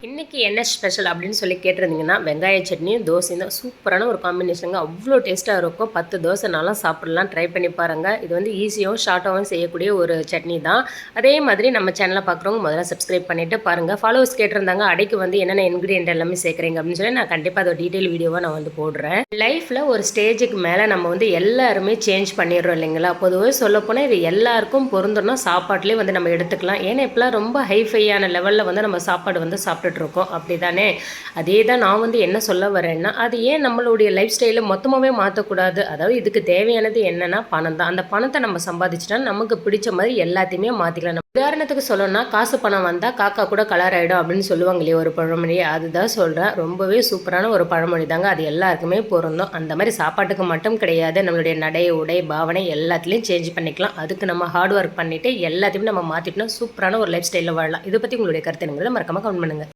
இன்றைக்கி என்ன ஸ்பெஷல் அப்படின்னு சொல்லி கேட்டிருந்தீங்கன்னா வெங்காய சட்னியும் தோசையும் தான் சூப்பரான ஒரு காம்பினேஷனுங்க. அவ்வளோ டேஸ்ட்டாக இருக்கும். 10 தோசைனாலும் சாப்பிட்லாம். ட்ரை பண்ணி பாருங்கள். இது வந்து ஈஸியாகவும் ஷார்ட்டாகவும் செய்யக்கூடிய ஒரு சட்னி தான். அதே மாதிரி நம்ம சேனலை பார்க்குறவங்க முதல்ல சப்ஸ்கிரைப் பண்ணிவிட்டு பாருங்கள். ஃபாலோவர்ஸ் கேட்டிருந்தாங்க அடைக்கு வந்து என்னென்ன இன்க்ரீடியன்ட் எல்லாமே சேர்க்குறீங்க அப்படின்னு சொல்லி நான் கண்டிப்பாக அதை டீட்டெயில் வீடியோவாக நான் வந்து போடுறேன். லைஃப்பில் ஒரு ஸ்டேஜுக்கு மேலே நம்ம வந்து எல்லாருமே சேஞ்ச் பண்ணிடுறோம் இல்லைங்களா? பொதுவாக சொல்லப்போனால் இது எல்லாருக்கும் பொருந்தணும். சாப்பாட்லேயே வந்து நம்ம எடுத்துக்கலாம். ஏன்னா இப்போலாம் ரொம்ப ஹைஃபையான லெவலில் வந்து நம்ம சாப்பாடு வந்து இருக்கோம் அப்படி தானே. அதே தான் நான் வந்து என்ன சொல்ல வரேன்னா, அது ஏன் நம்மளுடைய லைஃப் ஸ்டைலை மொத்தமாகவே மாற்றக்கூடாது? அதாவது இதுக்கு தேவையானது என்னென்னா பணம் தான். அந்த பணத்தை நம்ம சம்பாதிச்சிட்டா நமக்கு பிடிச்ச மாதிரி எல்லாத்தையுமே மாற்றிக்கலாம். உதாரணத்துக்கு சொல்லணும்னா, காசு பணம் வந்தால் காக்கா கூட கலர் ஆகிடும் அப்படின்னு சொல்லுவாங்க இல்லையா ஒரு பழமொழி. அதுதான் சொல்கிறேன். ரொம்பவே சூப்பரான ஒரு பழமொழி தாங்க. அது எல்லாருக்குமே பொருந்தும். அந்த மாதிரி சாப்பாட்டுக்கு மட்டும் கிடையாது, நம்மளுடைய நடை உடை பாவனை எல்லாத்துலேயும் சேஞ்ச் பண்ணிக்கலாம். அதுக்கு நம்ம ஹார்ட் ஒர்க் பண்ணிவிட்டு எல்லாத்தையுமே நம்ம மாற்றிட்டோம்னா சூப்பரான ஒரு லைஃப் ஸ்டைலில் வாழலாம். இதை பற்றி உங்களுடைய கருத்து என்னங்கிறத மறக்காம கமெண்ட் பண்ணுங்கள்.